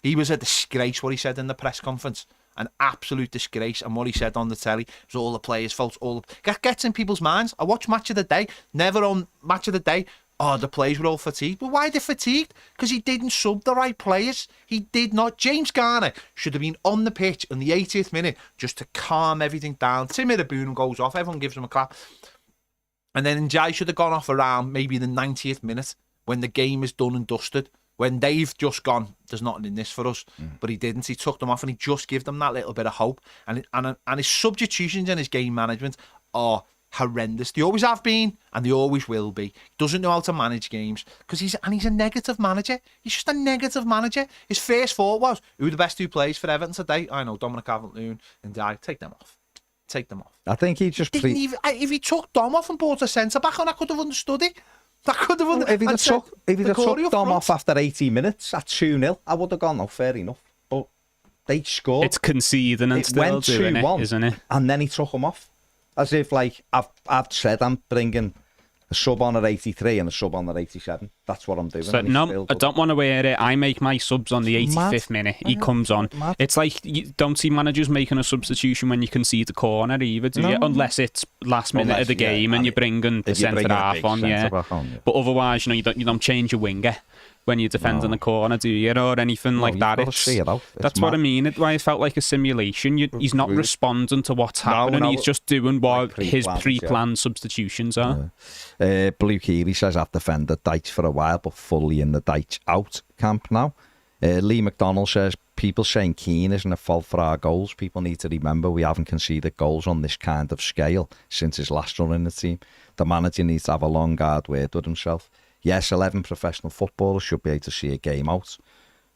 He was a disgrace, what he said in the press conference. An absolute disgrace. And what he said on the telly was all the players' faults. Gets in people's minds. I watch Match of the Day. Never on Match of the Day, the players were all fatigued. But why are they fatigued? Because he didn't sub the right players. He did not. James Garner should have been on the pitch in the 80th minute just to calm everything down. Tim Irobounam goes off. Everyone gives him a clap. And then Njai should have gone off around maybe the 90th minute when the game is done and dusted. When they've just gone, there's nothing in this for us. But he didn't. He took them off and he just gave them that little bit of hope. And his substitutions and his game management are horrendous. They always have been and they always will be. He doesn't know how to manage games because he's a negative manager. He's just a negative manager. His first thought was, who are the best two players for Everton today? I know, Dominic Calvert-Lewin and Njai. Take them off. Take them off. I think he just... If he took Dom off and brought a centre-back on, I could have understood it. I could have understood it. If he'd took Dom off after 80 minutes at 2-0, I would have gone, oh, fair enough. But they scored. It's conceding and still doing it, isn't it? And then he took him off. As if, like, I've said I'm bringing a sub on at 83 and a sub on at 87. That's what I'm doing. So, no, I don't want to wear it. I make my subs on the 85th minute. He comes on. It's like you don't see managers making a substitution when you concede the corner either, do you? Unless it's last minute of the game and you're bringing the centre-half on, But otherwise, you don't change your winger when you're defending the corner, do you? Or anything like that. That's what I mean. Why it felt like a simulation. He's not responding to what's happening. He's just doing what his pre-planned substitutions are. Blue Keely says, I've defended Dyche for a while, but fully in the Dyche out camp now. Lee McDonald says, people saying Keane isn't a fault for our goals. People need to remember we haven't conceded goals on this kind of scale since his last run in the team. The manager needs to have a long, hard word with himself. Yes, 11 professional footballers should be able to see a game out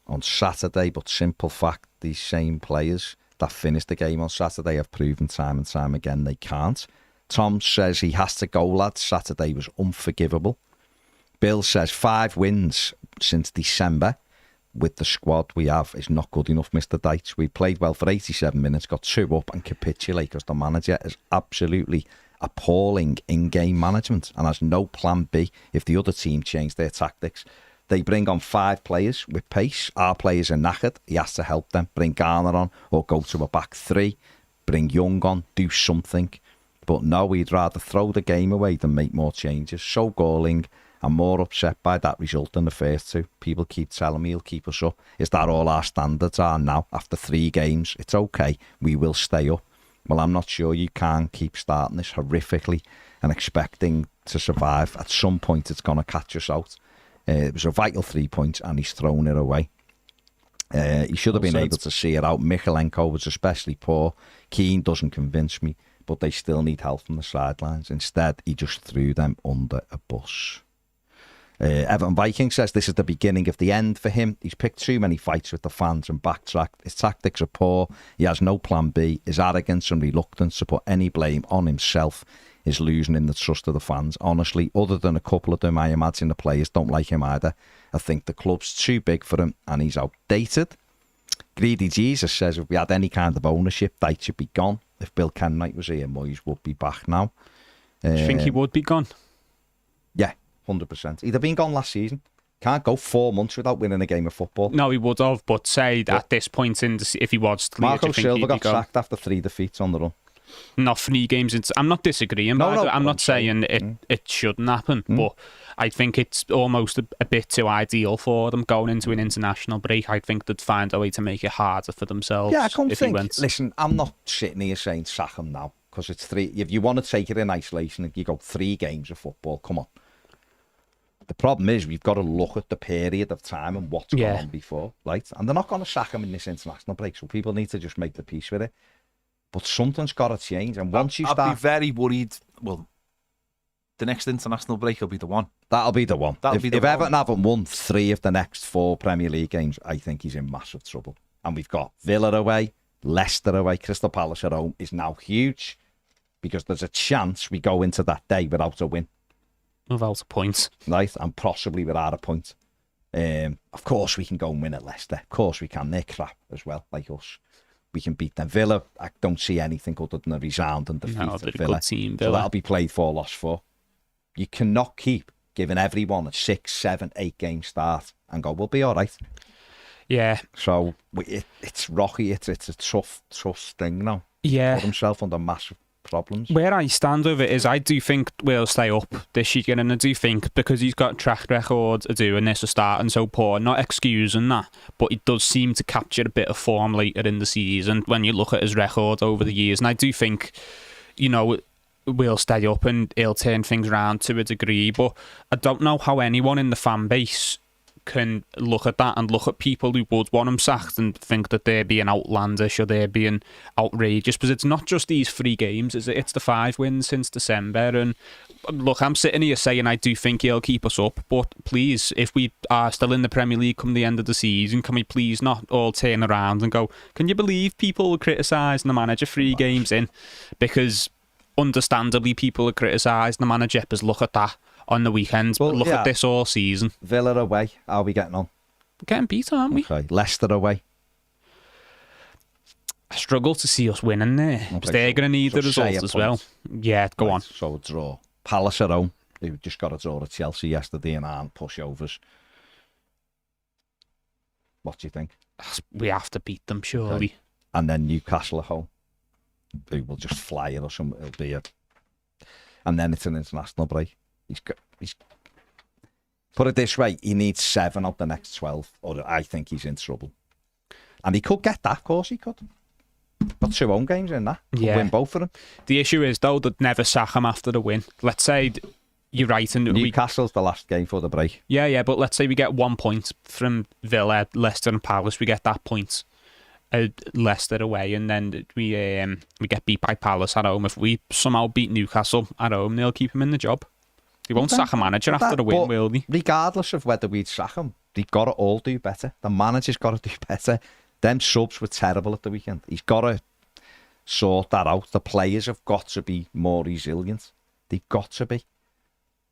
on Saturday, but simple fact, these same players that finished the game on Saturday have proven time and time again they can't. Tom says he has to go, lads. Saturday was unforgivable. Bill says 5 wins since December with the squad we have is not good enough, Mr. Dyche. We played well for 87 minutes, got 2 up and capitulate because the manager is absolutely appalling in-game management and has no plan B if the other team change their tactics. They bring on 5 players with pace. Our players are knackered. He has to help them. Bring Garner on or go to a back 3. Bring Young on. Do something. But no, we'd rather throw the game away than make more changes. So galling. I'm more upset by that result than the first 2. People keep telling me he'll keep us up. Is that all our standards are now? After 3 games, it's okay. We will stay up. Well, I'm not sure. You can't keep starting this horrifically and expecting to survive. At some point, it's going to catch us out. It was a vital 3 points, and he's thrown it away. He should have been able to see it out. Michalenko was especially poor. Keane doesn't convince me, but they still need help from the sidelines. Instead, he just threw them under a bus. Everton Viking says this is the beginning of the end for him. He's picked too many fights with the fans and backtracked. His tactics are poor. He has no plan B. His arrogance and reluctance to put any blame on himself is losing in the trust of the fans. Honestly, other than a couple of them, I imagine the players don't like him either. I think the club's too big for him and he's outdated. Greedy Jesus says if we had any kind of ownership, Dyche should be gone. If Bill Kenwright was here, Moyes would be back now. Do you think he would be gone? Yeah. 100%. He'd have been gone last season. Can't go 4 months without winning a game of football. No, he would have, but say at this point in if he was clear, Marco Silva got sacked after 3 defeats on the run. Not 3 games into. I'm not disagreeing. I'm not saying it shouldn't happen, but I think it's almost a bit too ideal for them going into an international break. I think they'd find a way to make it harder for themselves. Yeah, I can't think. Listen, I'm not sitting here saying sack him now because it's 3. If you want to take it in isolation, you go 3 games of football. Come on. The problem is we've got to look at the period of time and what's gone on before, right? And they're not going to sack him in this international break, so people need to just make the peace with it. But something's got to change, and once you start... I'd be very worried. Well, the next international break will be the one. That'll be the one. If Everton haven't won 3 of the next 4 Premier League games, I think he's in massive trouble. And we've got Villa away, Leicester away, Crystal Palace at home is now huge because there's a chance we go into that day without a win. Without a point. Right, and possibly without a point. Of course we can go and win at Leicester. Of course we can. They're crap as well, like us. We can beat them. Villa, I don't see anything other than a resounding defeat to Villa. Good team, Villa. So that'll be played 4, lost 4. You cannot keep giving everyone a 6, 7, 8 game start and go, we'll be all right. Yeah. So it's rocky. It's a tough thing now. Yeah. Put himself under massive problems. Where I stand with it is I do think we'll stay up this year, and I do think because he's got a track record of doing this, a starting so poor, not excusing that, but he does seem to capture a bit of form later in the season when you look at his record over the years. And I do think, we'll stay up and he'll turn things around to a degree. But I don't know how anyone in the fan base can look at that and look at people who would want him sacked and think that they're being outlandish or they're being outrageous, because it's not just these 3 games, is it? It's the 5 wins since December. And look, I'm sitting here saying I do think he'll keep us up, but please, if we are still in the Premier League come the end of the season, can we please not all turn around and go, can you believe people were criticising the manager 3 games in? Because understandably people are criticising the manager, because look at that on the weekends, but look at this all season. Villa away, how are we getting on? We're getting beat, aren't we? Okay. Leicester away. I struggle to see us winning there, because they're going to need the result as well. Yeah, go on. So a draw. Palace at home. They just got a draw at Chelsea yesterday and aren't pushovers. What do you think? We have to beat them, surely. Okay. And then Newcastle at home. They will just fly at us and it'll be a... And then it's an international break. He's put it this way, he needs 7 of the next 12, or I think he's in trouble. And he could get that, of course he could. Got 2 home games in that. Could win both of them. The issue is, though, they'd never sack him after the win. Let's say you're right. And Newcastle's the last game for the break. Yeah, but let's say we get 1 point from Villa, Leicester and Palace. We get that point. Leicester away, and then we get beat by Palace at home. If we somehow beat Newcastle at home, they'll keep him in the job. They won't sack a manager after the win, will they? Regardless of whether we'd sack him, they've got to all do better. The manager's got to do better. Them subs were terrible at the weekend. He's got to sort that out. The players have got to be more resilient. They've got to be.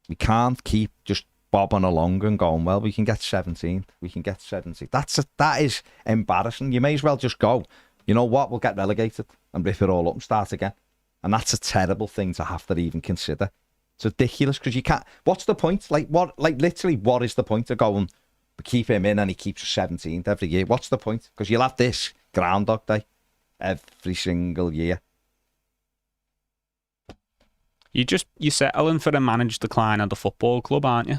We can't keep just bobbing along and going, well, we can get 17th. We can get 17th. That is embarrassing. You may as well just go, you know what, we'll get relegated and rip it all up and start again. And that's a terrible thing to have to even consider. It's ridiculous because you can't. What's the point? Literally, what is the point of going? We keep him in and he keeps us 17th every year. What's the point? Because you'll have this Groundhog Day every single year. You're settling for a managed decline of the football club, aren't you?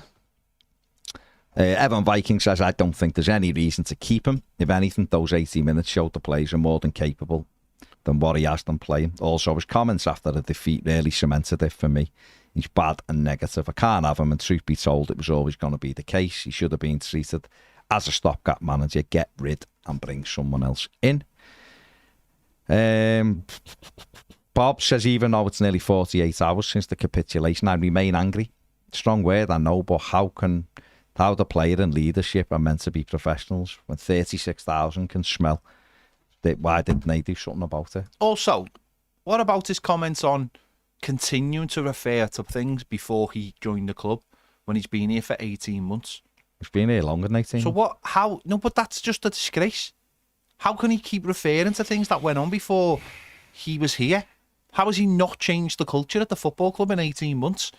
Evan Viking says, I don't think there's any reason to keep him. If anything, those 80 minutes showed the players are more than capable than what he has them playing. Also, his comments after the defeat really cemented it for me. He's bad and negative. I can't have him, and truth be told, it was always going to be the case. He should have been treated as a stopgap manager. Get rid and bring someone else in. Bob says, even though it's nearly 48 hours since the capitulation, I remain angry. Strong word, I know, but how the player and leadership are meant to be professionals when 36,000 can smell? Why didn't they do something about it? Also, what about his comments on continuing to refer to things before he joined the club when he's been here for 18 months? He's been here longer than 18. So what? How? No, but that's just a disgrace. How can he keep referring to things that went on before he was here? How has he not changed the culture at the football club in 18 months?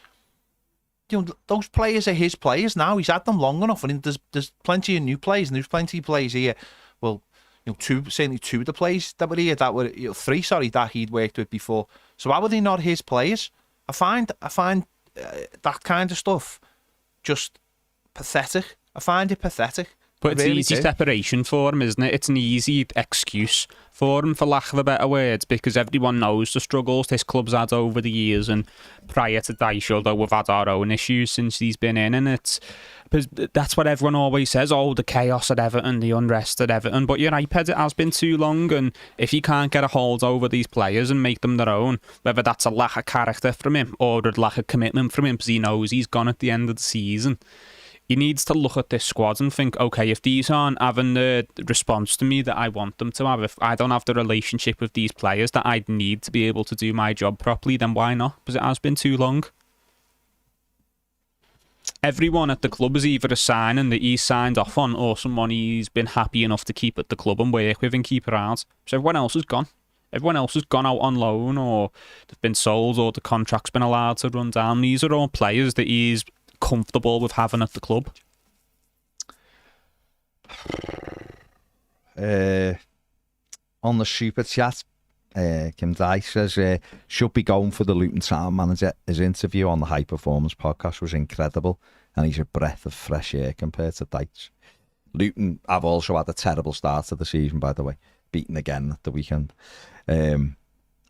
You know, those players are his players now. He's had them long enough, and there's plenty of new players, and there's plenty of players here. Well, you know, certainly 2 of the players that were here, that were 3, sorry, that he'd worked with before. So how are they not his players? I find that kind of stuff just pathetic. I find it pathetic. But it's easy separation for him, isn't it? It's an easy excuse for him, for lack of a better word, because everyone knows the struggles this club's had over the years, and prior to Dyche, although we've had our own issues since he's been in, and that's what everyone always says, the chaos at Everton, the unrest at Everton. But you're right, Ped, it has been too long, and if he can't get a hold over these players and make them their own, whether that's a lack of character from him or a lack of commitment from him because he knows he's gone at the end of the season, he needs to look at this squad and think, okay, if these aren't having the response to me that I want them to have, if I don't have the relationship with these players that I need to be able to do my job properly, then why not? Because it has been too long. Everyone at the club is either a signing that he's signed off on or someone he's been happy enough to keep at the club and work with and keep around. So everyone else has gone. Everyone else has gone out on loan, or they've been sold, or the contract's been allowed to run down. These are all players that he's comfortable with having at the club. On the super chat, Kim Dyche says, should be going for the Luton Town manager. His interview on the High Performance podcast was incredible, and he's a breath of fresh air compared to Dyche. Luton have also had a terrible start to the season, by the way, beaten again at the weekend.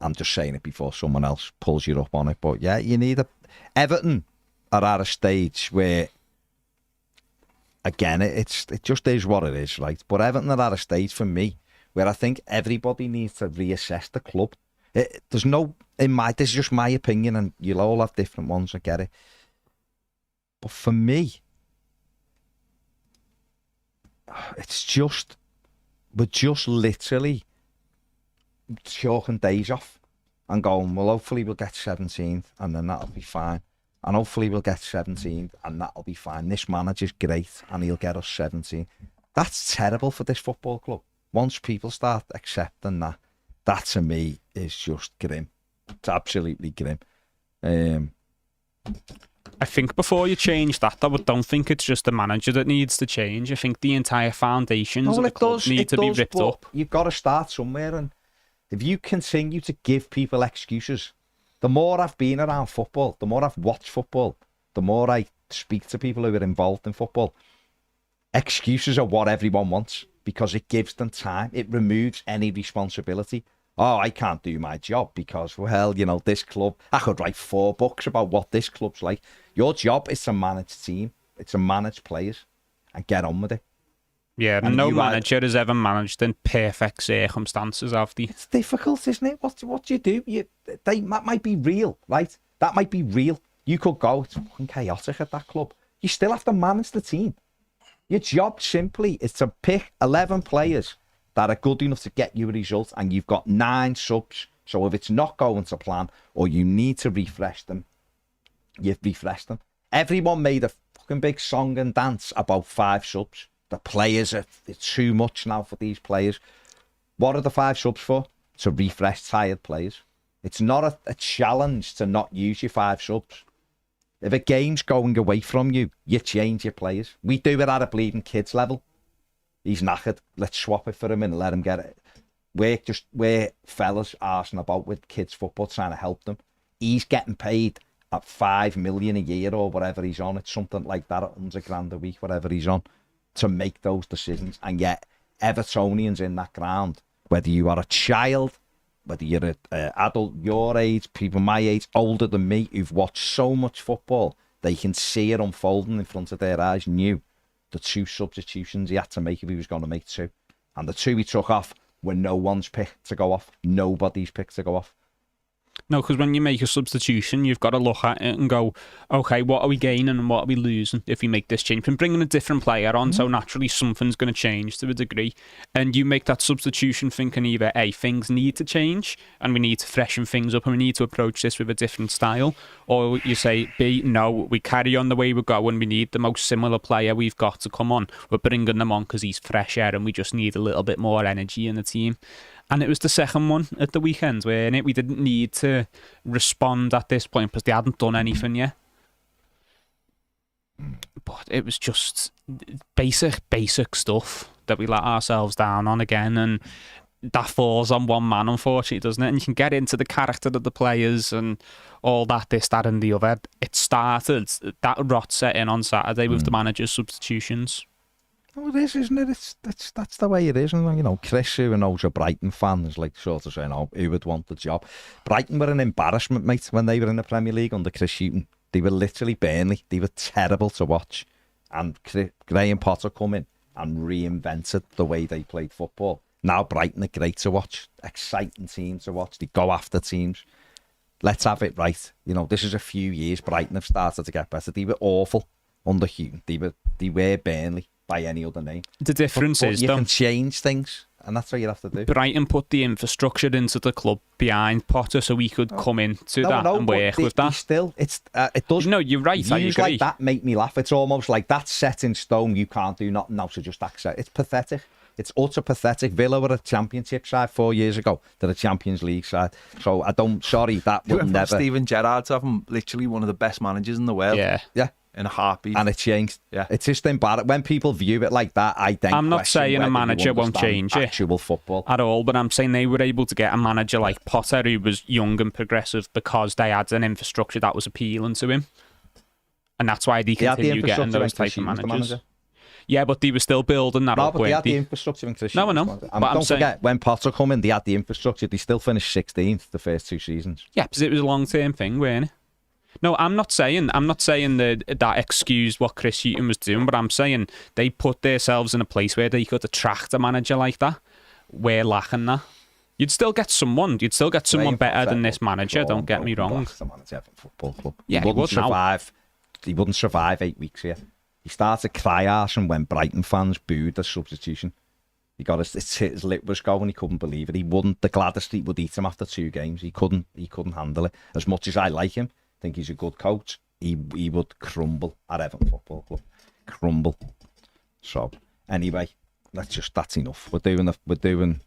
I'm just saying it before someone else pulls you up on it. But yeah, you need Everton are at a stage where, again, it just is what it is, right? But Everton are at a stage for me where I think everybody needs to reassess the club. There's no, this is just my opinion, and you'll all have different ones, I get it. But for me, we're just literally chalking days off and going, well, hopefully we'll get 17th and then that'll be fine. And hopefully we'll get 17th and that'll be fine. This manager's great and he'll get us 17th. That's terrible for this football club. Once people start accepting that to me is just grim. It's absolutely grim. I think before you change that, I don't think it's just the manager that needs to change. I think the entire foundations of the club need to be ripped up. You've got to start somewhere, and if you continue to give people excuses, the more I've been around football, the more I've watched football, the more I speak to people who are involved in football, excuses are what everyone wants because it gives them time. It removes any responsibility. Oh, I can't do my job because, well, this club, I could write 4 books about what this club's like. Your job is to manage a team. It's to manage players and get on with it. Yeah, and no manager has ever managed in perfect circumstances, have they? It's difficult, isn't it? What do you do? That might be real, right? That might be real. You could go, it's fucking chaotic at that club. You still have to manage the team. Your job simply is to pick 11 players that are good enough to get you a result, and you've got 9 subs. So if it's not going to plan or you need to refresh them, you've refreshed them. Everyone made a fucking big song and dance about 5 subs. The players it's too much now for these players. What are the 5 subs for? To refresh tired players. It's not a challenge to not use your 5 subs. If a game's going away from you, you change your players. We do it at a bleeding kids level. He's knackered. Let's swap it for him and let him get it. We're fellas arsing about with kids football, trying to help them. He's getting paid at 5 million a year or whatever he's on. It's something like that, at 100 grand a week, whatever he's on, to make those decisions. And yet, Evertonians in that ground, whether you are a child, whether you're an adult your age, people my age, older than me, who've watched so much football, they can see it unfolding in front of their eyes, knew the 2 substitutions he had to make if he was going to make 2. And the 2 he took off were no one's pick to go off. Nobody's pick to go off. No, because when you make a substitution, you've got to look at it and go, okay, what are we gaining and what are we losing if we make this change? And bringing a different player on, so naturally something's going to change to a degree. And you make that substitution thinking either A, things need to change and we need to freshen things up and we need to approach this with a different style. Or you say, B, no, we carry on the way we're going. We need the most similar player we've got to come on. We're bringing them on because he's fresh air and we just need a little bit more energy in the team. And it was the second one at the weekend, where we didn't need to respond at this point because they hadn't done anything yet. But it was just basic stuff that we let ourselves down on again. And that falls on one man, unfortunately, doesn't it? And you can get into the character of the players and all that, this, that and the other. It started, that rot set in on Saturday with the manager's substitutions. Well, it is, isn't it? That's the way it is. And, Chris, who knows a Brighton fan, is like sort of saying, who would want the job? Brighton were an embarrassment, mate, when they were in the Premier League under Chris Hughton. They were literally Burnley. They were terrible to watch. And Graham Potter come in and reinvented the way they played football. Now Brighton are great to watch. Exciting team to watch. They go after teams. Let's have it right. This is a few years. Brighton have started to get better. They were awful under Hughton. They were Burnley by any other name. The difference is, you can change things, and that's what you have to do. Brighton put the infrastructure into the club behind Potter, so he could come into that and work with that. It does. No, you're right. I agree. Like that make me laugh. It's almost like that's set in stone. You can't do nothing now, so just accept. It's pathetic. It's utter pathetic. Villa were a championship side 4 years ago. They're a Champions League side. So that would never. Steven Gerrard's having literally one of the best managers in the world. Yeah. In a heartbeat. And it changed. Yeah. It's just embarrassing. When people view it like that, I think. I'm not saying a manager won't change it. Actual football. At all, but I'm saying they were able to get a manager like Potter who was young and progressive because they had an infrastructure that was appealing to him. And that's why they continue getting those type of managers. Yeah, but they were still building that No, up, but they weren't had the they? infrastructure in Chris. No, I know. And But I'm don't saying- forget, when Potter come in, they had the infrastructure. They still finished 16th the first 2 seasons. Yeah, because it was a long-term thing, weren't it? No, I'm not saying that excused what Chris Hughton was doing, but I'm saying they put themselves in a place where they could attract a manager like that. We're lacking that. You'd still get someone Graham better than Potter this manager, would don't get me go wrong. back to manage Everton Football Club. Yeah, he he wouldn't would now. survive. He wouldn't survive 8 weeks here. He started cry arse when Brighton fans booed the substitution. He got his lip was going. He couldn't believe it. He wouldn't. The gladdest would eat him after 2 games. He couldn't handle it. As much as I like him, think he's a good coach. He would crumble at Everton Football Club. Crumble. So anyway, that's enough. We're doing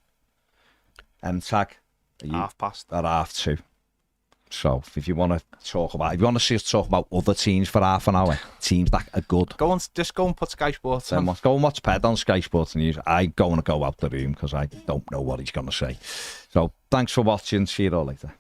tag at 2:30. So if you want to see us talk about other teams for half an hour, teams that are good, Just go and put Sky Sports on. then go and watch Ped on Sky Sports News. I'm going to go out the room because I don't know what he's going to say. So thanks for watching. See you all later.